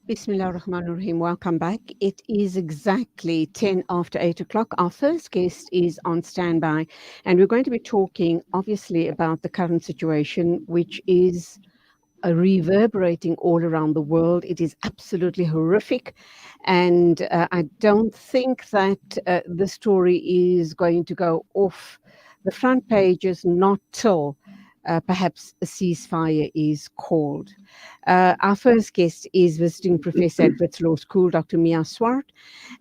Bismillah ar-Rahman ar-Rahim. Welcome back. It is exactly 10 after 8 o'clock. Our first guest is on standby, and we're going to be talking, obviously, about the current situation, which is reverberating all around the world. It is absolutely horrific. And I don't think that the story is going to go off the front pages, not till perhaps a ceasefire is called. Our first guest is visiting professor at Wits Law School, Dr. Mia Swart.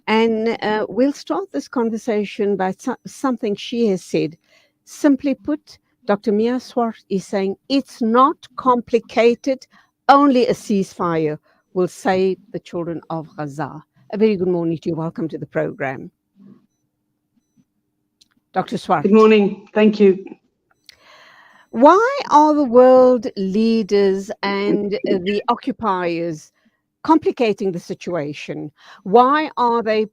And we'll start this conversation by something she has said. Simply put, Dr. Mia Swart is saying it's not complicated. Only a ceasefire will save the children of Gaza. A very good morning to you. Welcome to the program. Dr. Swart. Good morning. Thank you. Why are the world leaders and the occupiers complicating the situation? Why are they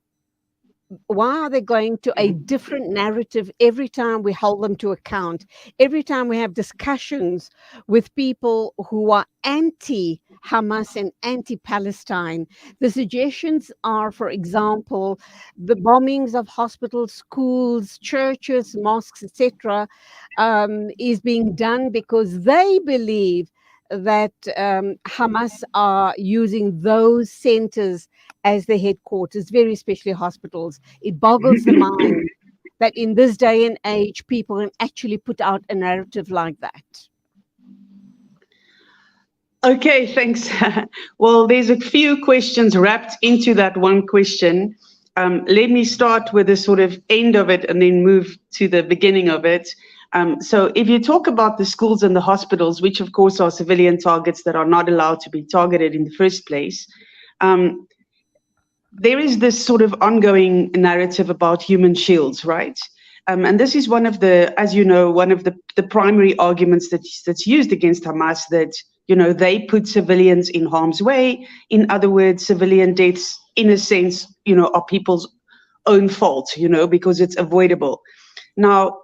going to a different narrative every time we hold them to account? Every time we have discussions with people who are anti-Hamas and anti-Palestine, the suggestions are, for example, the bombings of hospitals, schools, churches, mosques, etc., is being done because they believe that Hamas are using those centers as their headquarters, very especially hospitals. It boggles the mind that in this day and age, people can actually put out a narrative like that. Okay, thanks. Well, there's a few questions wrapped into that one question. Let me start with the sort of end of it and then move to the beginning of it. So if you talk about the schools and the hospitals, which of course are civilian targets that are not allowed to be targeted in the first place, there is this sort of ongoing narrative about human shields, right? And this is one of the, as you know, one of the primary arguments that's used against Hamas, that, you know, they put civilians in harm's way. In other words, civilian deaths, in a sense, you know, are people's own fault, you know, because it's avoidable. Now,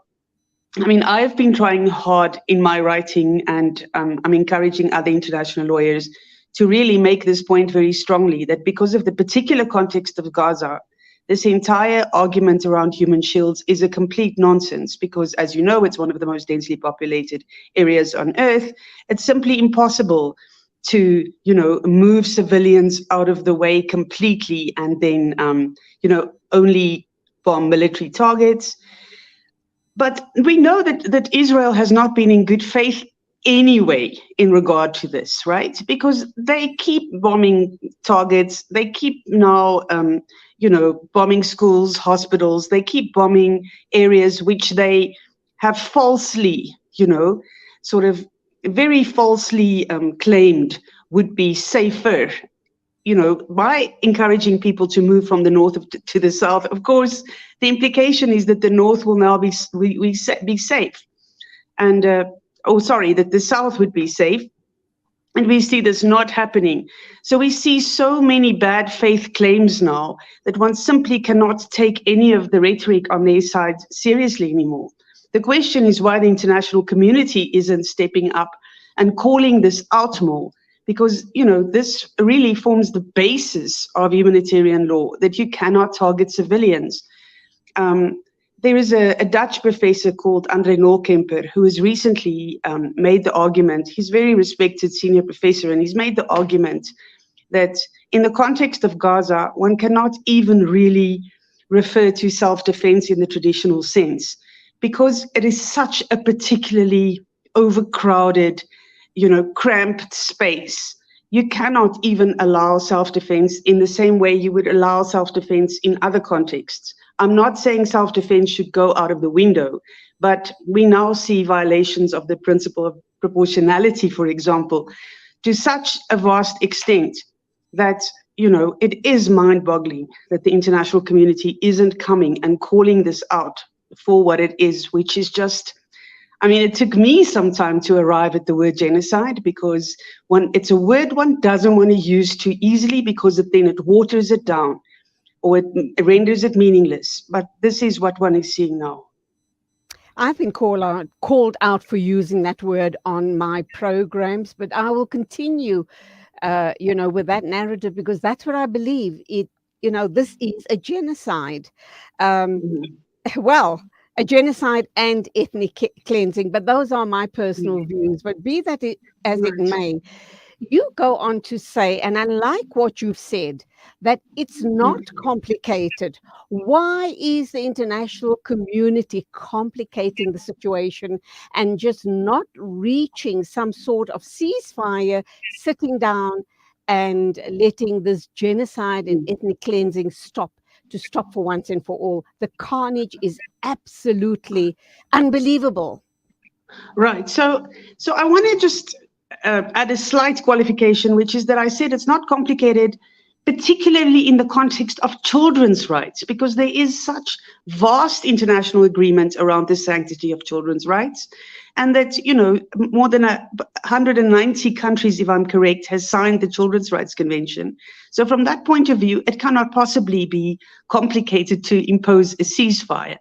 I mean, I've been trying hard in my writing, and I'm encouraging other international lawyers to really make this point very strongly, that because of the particular context of Gaza, this entire argument around human shields is a complete nonsense, because, as you know, it's one of the most densely populated areas on Earth. It's simply impossible to, you know, move civilians out of the way completely and then, you know, only bomb military targets. But we know that Israel has not been in good faith anyway in regard to this, right? Because they keep bombing targets. They keep now, you know, bombing schools, hospitals. They keep bombing areas which they have falsely, you know, sort of very falsely claimed would be safer, you know, by encouraging people to move from the north to the south. Of course, the implication is that the north will now be safe, and that the south would be safe. And we see this not happening. So we see so many bad faith claims now that one simply cannot take any of the rhetoric on their side seriously anymore. The question is why the international community isn't stepping up and calling this out more. Because, you know, this really forms the basis of humanitarian law, that you cannot target civilians. There is a Dutch professor called André Nolkemper who has recently made the argument. He's a very respected senior professor, and he's made the argument that in the context of Gaza, one cannot even really refer to self-defense in the traditional sense, because it is such a particularly overcrowded, you know, cramped space. You cannot even allow self-defense in the same way you would allow self-defense in other contexts. I'm not saying self-defense should go out of the window, but we now see violations of the principle of proportionality, for example, to such a vast extent that, you know, it is mind-boggling that the international community isn't coming and calling this out for what it is, which is just, I mean, it took me some time to arrive at the word genocide, because it's a word one doesn't want to use too easily, because then it waters it down or it renders it meaningless. But this is what one is seeing now. I've been called out for using that word on my programs, but I will continue, with that narrative because that's what I believe. This is a genocide. Um, Mhm. well, a genocide and ethnic cleansing, but those are my personal Mhm. views. But be that as it Right. may, you go on to say, and I like what you've said, that it's not Mm. complicated. Why is the international community complicating the situation and just not reaching some sort of ceasefire, sitting down and letting this genocide and Mm. ethnic cleansing stop for once and for all? The carnage is absolutely unbelievable. Right. So I want to just add a slight qualification, which is that I said it's not complicated, particularly in the context of children's rights, because there is such vast international agreement around the sanctity of children's rights, and that more than 190 countries, if I'm correct, has signed the Children's Rights Convention. So from that point of view, it cannot possibly be complicated to impose a ceasefire.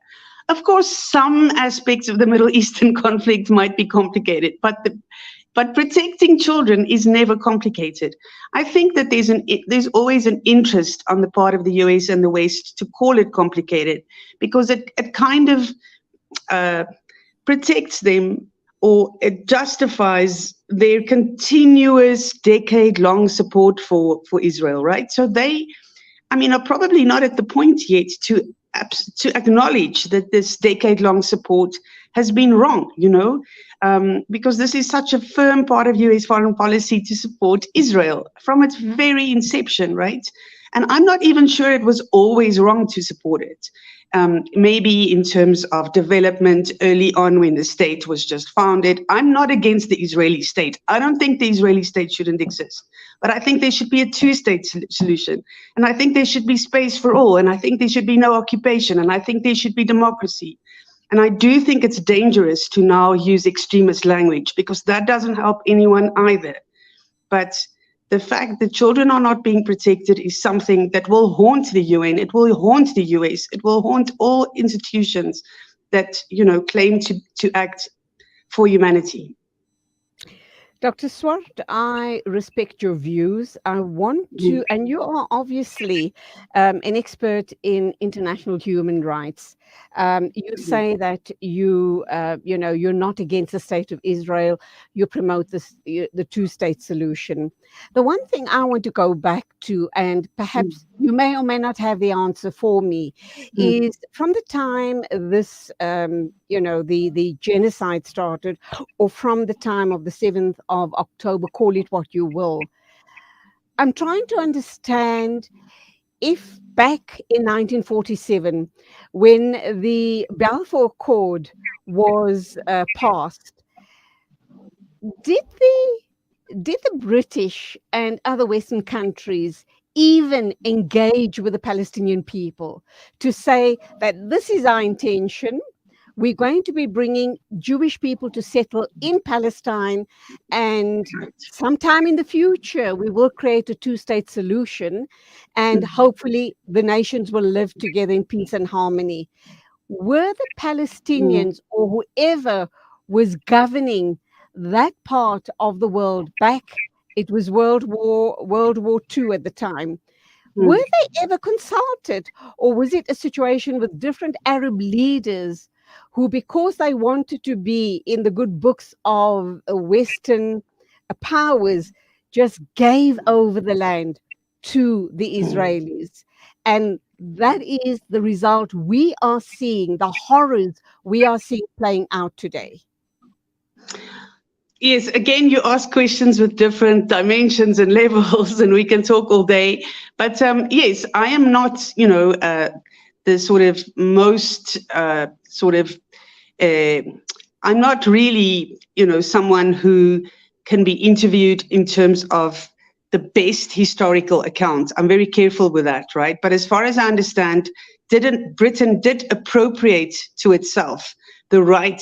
Of course, some aspects of the Middle Eastern conflict might be complicated, but protecting children is never complicated. I think that there's always an interest on the part of the US and the West to call it complicated because it kind of uh, protects them, or it justifies their continuous decade-long support for Israel, right? So they, I mean, are probably not at the point yet to acknowledge that this decade-long support has been wrong, because this is such a firm part of US foreign policy to support Israel from its very inception, right? And I'm not even sure it was always wrong to support it. Maybe in terms of development early on when the state was just founded. I'm not against the Israeli state. I don't think the Israeli state shouldn't exist. But I think there should be a two-state solution. And I think there should be space for all. And I think there should be no occupation. And I think there should be democracy. And I do think it's dangerous to now use extremist language because that doesn't help anyone either. But the fact that children are not being protected is something that will haunt the UN, it will haunt the US, it will haunt all institutions that, claim to act for humanity. Dr. Swart, I respect your views. I want to, Mm. and you are obviously an expert in international human rights. You say that you're not against the state of Israel. You promote the two-state solution. The one thing I want to go back to, and Mm. perhaps you may or may not have the answer for me, Mm. is from the time this, the genocide started, or from the time of the 7th of October, call it what you will. I'm trying to understand if back in 1947, when the Balfour Accord was passed, did the British and other Western countries even engage with the Palestinian people to say that this is our intention? We're going to be bringing Jewish people to settle in Palestine, and Right. sometime in the future, we will create a two-state solution, and hopefully the nations will live together in peace and harmony. Were the Mm. Palestinians or whoever was governing that part of the world back, it was World War II at the time, were Mm. they ever consulted, or was it a situation with different Arab leaders who, because they wanted to be in the good books of Western powers, just gave over the land to the Israelis? And that is the result we are seeing, the horrors we are seeing playing out today. Yes, again, you ask questions with different dimensions and levels, and we can talk all day. But yes, I am not, the sort of most uh, I'm not really, someone who can be interviewed in terms of the best historical account. I'm very careful with that, right? But as far as I understand, Britain did appropriate to itself the right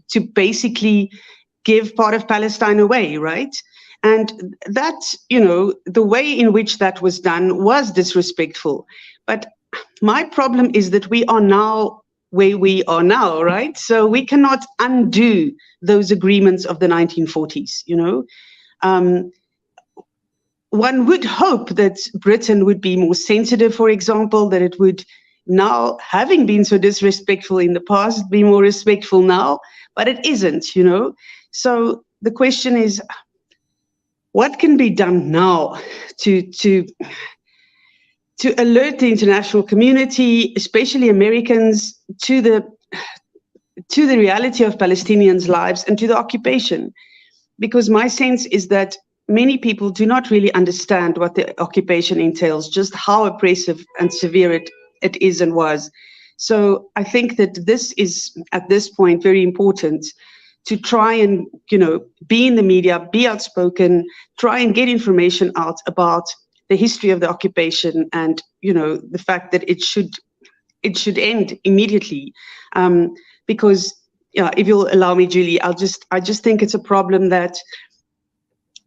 to basically give part of Palestine away, right? And that, the way in which that was done was disrespectful. But my problem is that we are now where we are now, right? So we cannot undo those agreements of the 1940s, you know. One would hope that Britain would be more sensitive, for example, that it would now, having been so disrespectful in the past, be more respectful now, but it isn't, you know. So the question is, what can be done now to alert the international community, especially Americans, to the reality of Palestinians' lives and to the occupation? Because my sense is that many people do not really understand what the occupation entails, just how oppressive and severe it is and was. So I think that this is, at this point, very important to try and, you know, be in the media, be outspoken, try and get information out about the history of the occupation and, you know, the fact that it should end immediately. Because, yeah, if you'll allow me, Julie, I just think it's a problem that,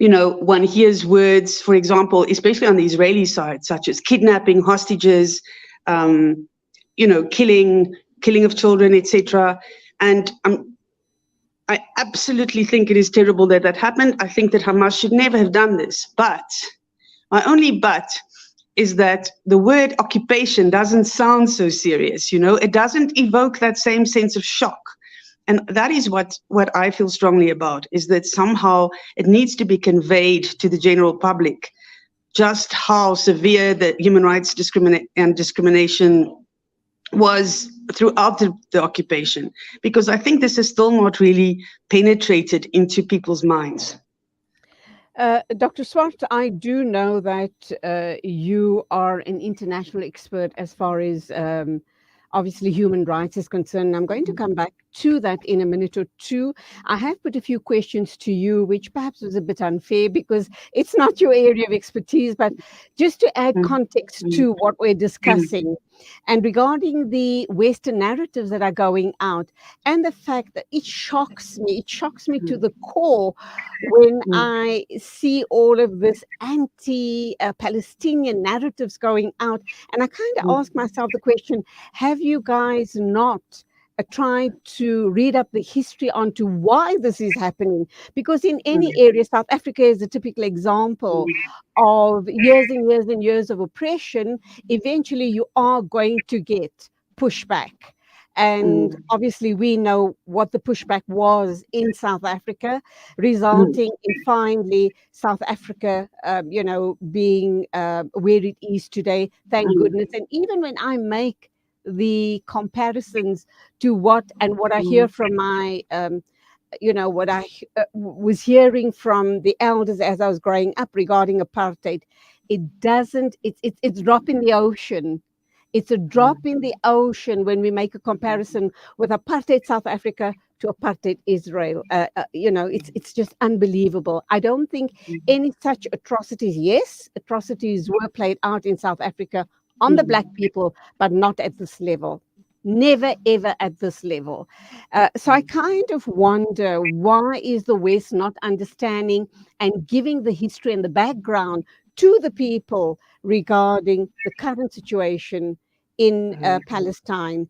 you know, one hears words, for example, especially on the Israeli side, such as kidnapping, hostages, you know, killing of children, etc. And I absolutely think it is terrible that that happened. I think that Hamas should never have done this. But my only but is that the word occupation doesn't sound so serious, you know, it doesn't evoke that same sense of shock. And that is what I feel strongly about, is that somehow it needs to be conveyed to the general public just how severe the human rights discrimination was throughout the occupation, because I think this is still not really penetrated into people's minds. Dr. Swart, I do know that you are an international expert as far as obviously human rights is concerned. I'm going to come back to that in a minute or two. I have put a few questions to you, which perhaps was a bit unfair because it's not your area of expertise, but just to add context to what we're discussing. And regarding the Western narratives that are going out and the fact that it shocks me to the core when I see all of this anti-Palestinian narratives going out. And I kind of ask myself the question, have you guys not tried to read up the history onto why this is happening? Because in any area, South Africa is a typical example of years and years and years of oppression. Eventually, you are going to get pushback. And obviously, we know what the pushback was in South Africa, resulting in finally South Africa, you know, being where it is today. Thank goodness. And even when I make the comparisons to what I hear from my, you know, what I was hearing from the elders as I was growing up regarding apartheid, it's a drop in the ocean. It's a drop in the ocean when we make a comparison with apartheid South Africa to apartheid Israel. You know, it's just unbelievable. I don't think any such atrocities, yes, atrocities were played out in South Africa on the Black people, but not at this level. Never, ever at this level. So I kind of wonder, why is the West not understanding and giving the history and the background to the people regarding the current situation in Palestine?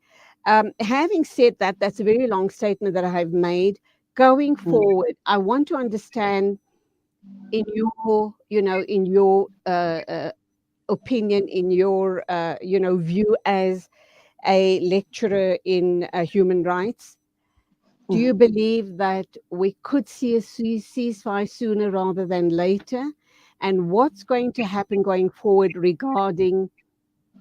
Having said that, that's a very long statement that I have made. Going forward, I want to understand in your, you know, in your opinion, in your, you know, view as a lecturer in human rights, do you believe that we could see a ceasefire sooner rather than later? And what's going to happen going forward regarding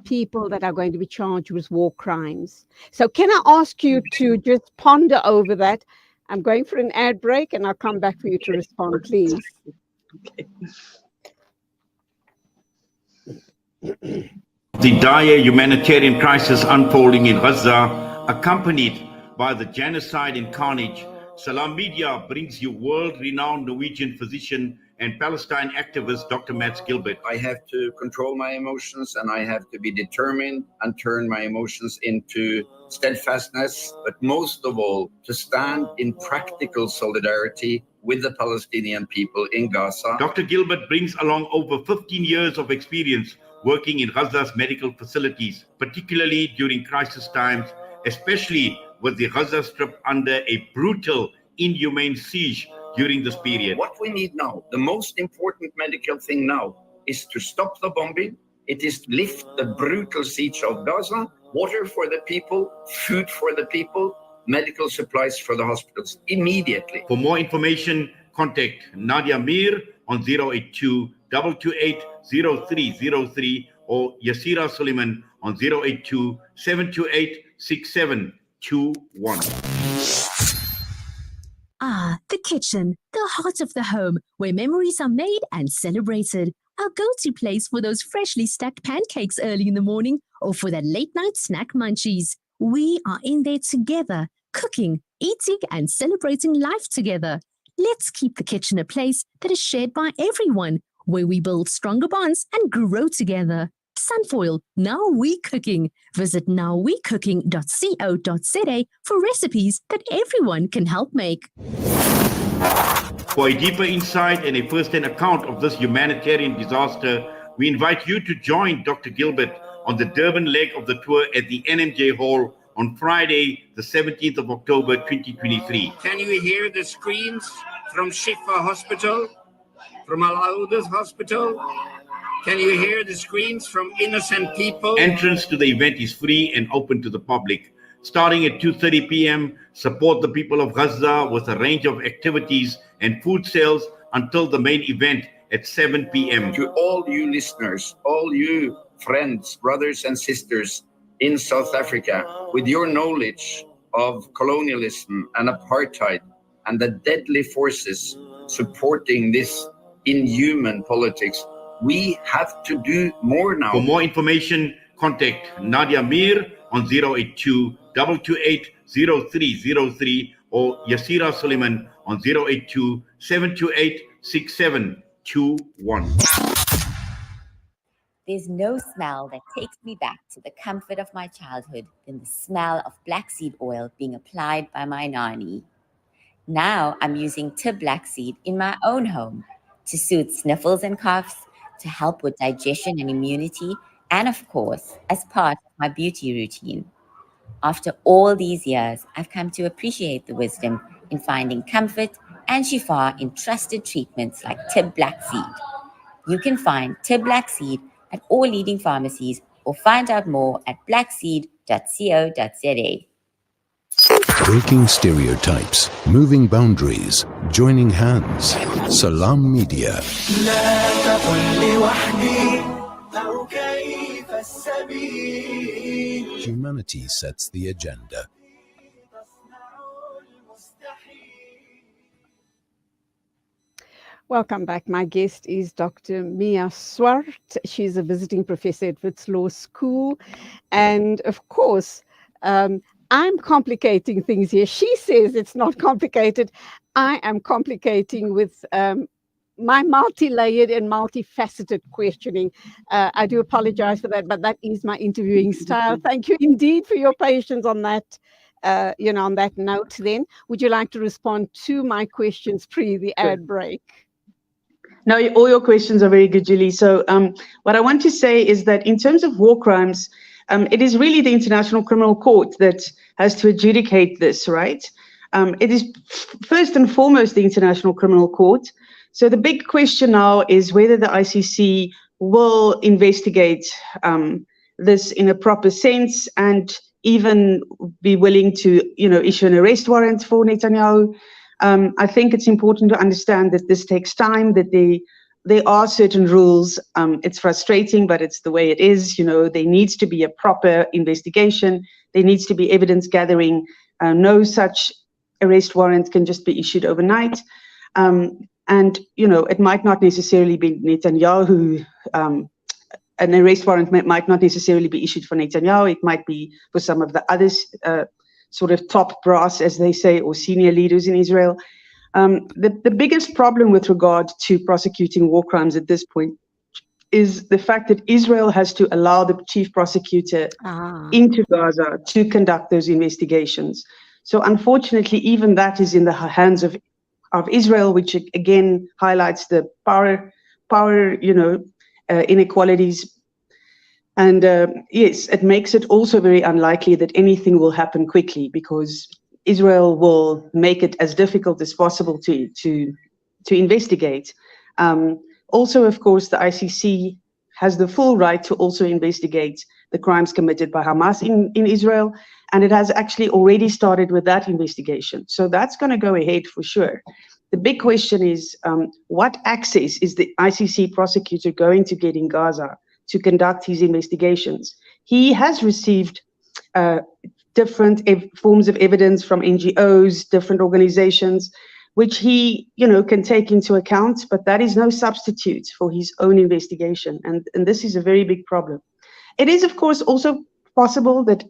people that are going to be charged with war crimes? So can I ask you to just ponder over that? I'm going for an ad break and I'll come back for you to respond, please. Okay. The dire humanitarian crisis unfolding in Gaza, accompanied by the genocide and carnage, Salam Media brings you world-renowned Norwegian physician and Palestine activist Dr. Mats Gilbert. I have to control my emotions and I have to be determined and turn my emotions into steadfastness, but most of all, to stand in practical solidarity with the Palestinian people in Gaza. Dr. Gilbert brings along over 15 years of experience working in Gaza's medical facilities, particularly during crisis times, especially with the Gaza Strip under a brutal, inhumane siege during this period. What we need now, the most important medical thing now, is to stop the bombing. It is to lift the brutal siege of Gaza, water for the people, food for the people, medical supplies for the hospitals immediately. For more information, contact Nadia Mir on 082 228 0303 or Yasira Suleiman on 082 728 6721. Ah, the kitchen, the heart of the home, where memories are made and celebrated. Our go-to place for those freshly stacked pancakes early in the morning or for that late-night snack munchies. We are in there together, cooking, eating, and celebrating life together. Let's keep the kitchen a place that is shared by everyone, where we build stronger bonds and grow together. Sunfoil, Now We Cooking. Visit nowwecooking.co.za for recipes that everyone can help make. For a deeper insight and a first-hand account of this humanitarian disaster, we invite you to join Dr. Gilbert on the Durban leg of the tour at the NMJ Hall on Friday, the 17th of October, 2023. Can you hear the screams from Shifa Hospital, from Al-Auda's Hospital? Can you hear the screams from innocent people? Entrance to the event is free and open to the public. Starting at 2:30 p.m., support the people of Gaza with a range of activities and food sales until the main event at 7 p.m. To all you listeners, all you friends, brothers and sisters in South Africa, with your knowledge of colonialism and apartheid and the deadly forces supporting this inhuman politics, we have to do more now. For more information, contact Nadia Mir on 082 228 0303 or Yasira Suleiman on 082 728 6721. There's no smell that takes me back to the comfort of my childhood than the smell of black seed oil being applied by my nanny. Now I'm using Tib black seed in my own home to soothe sniffles and coughs, to help with digestion and immunity, and of course, as part of my beauty routine. After all these years, I've come to appreciate the wisdom in finding comfort and shifa in trusted treatments like Tib black seed. You can find Tib black seed at all leading pharmacies or find out more at blackseed.co.za. Breaking stereotypes, moving boundaries, joining hands. Salam Media. Humanity sets the agenda. Welcome back. My guest is Dr. Mia Swart. She's a visiting professor at Wits Law School. And of course, I'm complicating things here. She says it's not complicated. I am complicating with my multi-layered and multifaceted questioning. I do apologize for that, but that is my interviewing style. Thank you indeed for your patience on that. On that note, then, would you like to respond to my questions pre the ad break? No, all your questions are very good, Julie. So what I want to say is that in terms of war crimes, it is really the International Criminal Court that has to adjudicate this, right? It is first and foremost the International Criminal Court. So the big question now is whether the ICC will investigate this in a proper sense and even be willing to, issue an arrest warrant for Netanyahu. I think it's important to understand that this takes time, that there are certain rules. It's frustrating, but it's the way it is. There needs to be a proper investigation. There needs to be evidence gathering. No such arrest warrant can just be issued overnight. And it might not necessarily be Netanyahu. An arrest warrant might not necessarily be issued for Netanyahu. It might be for some of the others, sort of top brass, as they say, or senior leaders in Israel. The biggest problem with regard to prosecuting war crimes at this point is the fact that Israel has to allow the chief prosecutor into Gaza to conduct those investigations. So unfortunately, even that is in the hands of Israel, which again highlights the power inequalities. And yes, it makes it also very unlikely that anything will happen quickly, because Israel will make it as difficult as possible to investigate. Also, of course, the ICC has the full right to also investigate the crimes committed by Hamas in Israel, and it has actually already started with that investigation. So that's going to go ahead for sure. The big question is, what access is the ICC prosecutor going to get in Gaza to conduct his investigations? He has received different forms of evidence from NGOs, different organizations, which he, can take into account, but that is no substitute for his own investigation. And this is a very big problem. It is, of course, also possible that,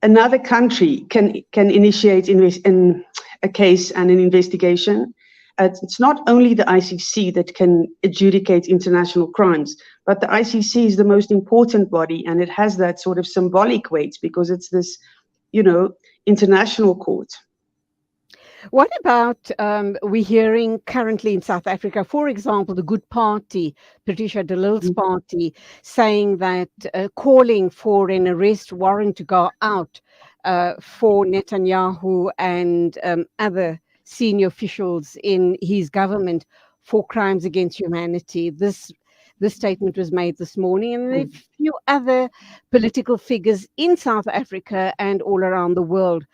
another country can initiate in a case and an investigation. It's not only the ICC that can adjudicate international crimes, but the ICC is the most important body, and it has that sort of symbolic weight because it's this, international court. What about we're hearing currently in South Africa, for example, the Good Party, Patricia de Lille's party, saying that calling for an arrest warrant to go out for Netanyahu and other senior officials in his government for crimes against humanity. This statement was made this morning, and there are a few other political figures in South Africa and all around the world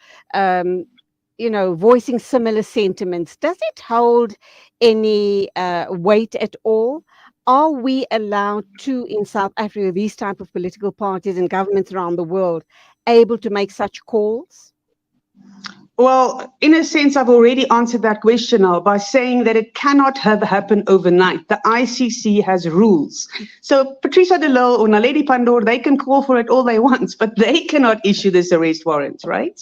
voicing similar sentiments. Does it hold any weight at all? Are we allowed to, in South Africa, these type of political parties and governments around the world, able to make such calls? Well, in a sense, I've already answered that question now by saying that it cannot have happened overnight. The ICC has rules. So Patricia de Lille or Naledi Pandor, they can call for it all they want, but they cannot issue this arrest warrant, right?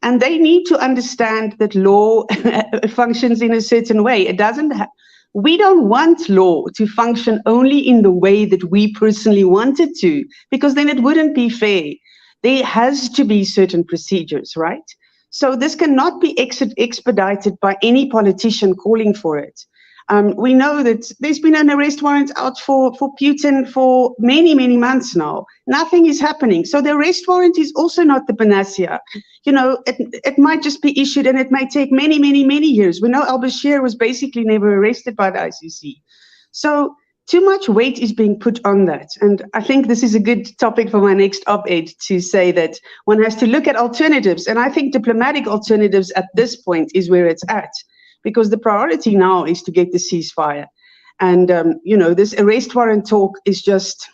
And they need to understand that law functions in a certain way. It doesn't. We don't want law to function only in the way that we personally want it to, because then it wouldn't be fair. There has to be certain procedures, right? So this cannot be expedited by any politician calling for it. We know that there's been an arrest warrant out for Putin for many, many months now. Nothing is happening. So the arrest warrant is also not the panacea. It might just be issued and it might take many, many, many years. We know al-Bashir was basically never arrested by the ICC. So too much weight is being put on that. And I think this is a good topic for my next op-ed to say that one has to look at alternatives. And I think diplomatic alternatives at this point is where it's at. Because the priority now is to get the ceasefire. And, this arrest warrant talk is just,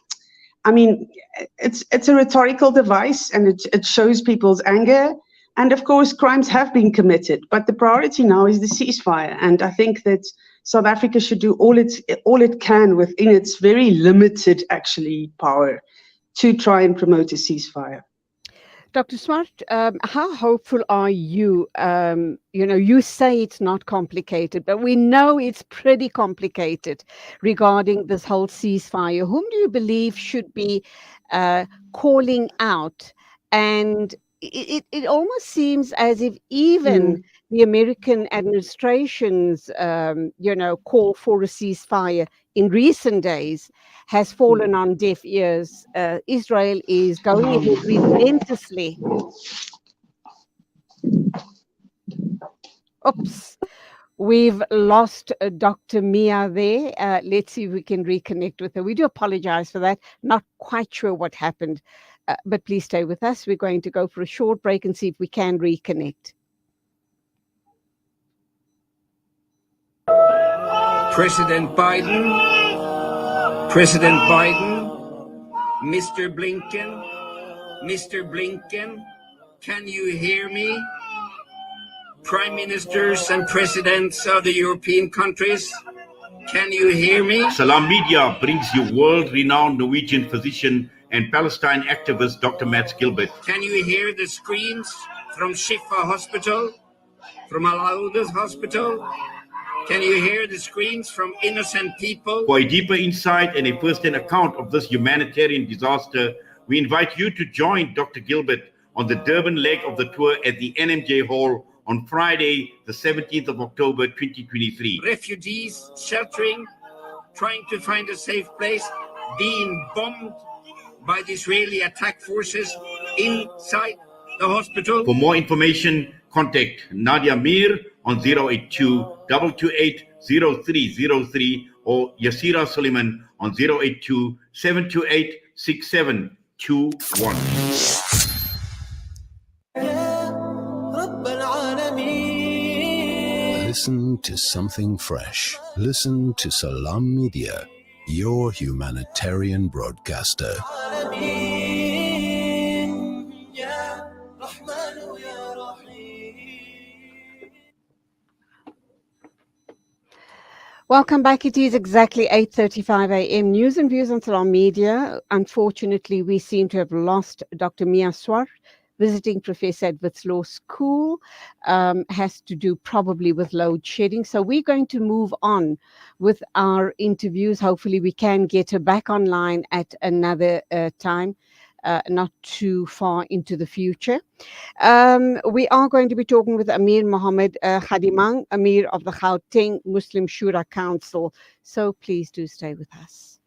it's a rhetorical device, and it shows people's anger. And of course, crimes have been committed, but the priority now is the ceasefire. And I think that South Africa should do all it can within its very limited, actually, power to try and promote a ceasefire. Dr. Swart, how hopeful are you? You say it's not complicated, but we know it's pretty complicated regarding this whole ceasefire. Whom do you believe should be calling out? And it almost seems as if even the American administration's, call for a ceasefire in recent days has fallen on deaf ears. Israel is going ahead relentlessly. Oops, we've lost Dr. Mia there. Let's see if we can reconnect with her. We do apologize for that. Not quite sure what happened, but please stay with us. We're going to go for a short break and see if we can reconnect. President Biden, Mr. Blinken, can you hear me? Prime ministers and presidents of the European countries, can you hear me? Salam Media brings you world-renowned Norwegian physician and Palestine activist Dr. Mats Gilbert. Can you hear the screams from Shifa Hospital, from Al-Auda's Hospital? Can you hear the screams from innocent people? For a deeper insight and a first-hand account of this humanitarian disaster, we invite you to join Dr. Gilbert on the Durban leg of the tour at the NMJ Hall on Friday, the 17th of October, 2023. Refugees sheltering, trying to find a safe place. being bombed by the Israeli attack forces inside the hospital. For more information, contact Nadia Mir on 082 228 0303 or Yasira Suleiman on 082 728 6721. Listen to something fresh. Listen to Salam Media, your humanitarian broadcaster. Welcome back. It is exactly 8:35 a.m. News and views on Salam Media. Unfortunately, we seem to have lost Dr. Mia Swart, visiting professor at Wits Law School. Has to do probably with load shedding. So we're going to move on with our interviews. Hopefully we can get her back online at another time, not too far into the future. We are going to be talking with Amir Mohammed Khadimang, Amir of the Gauteng Muslim Shura Council. So please do stay with us.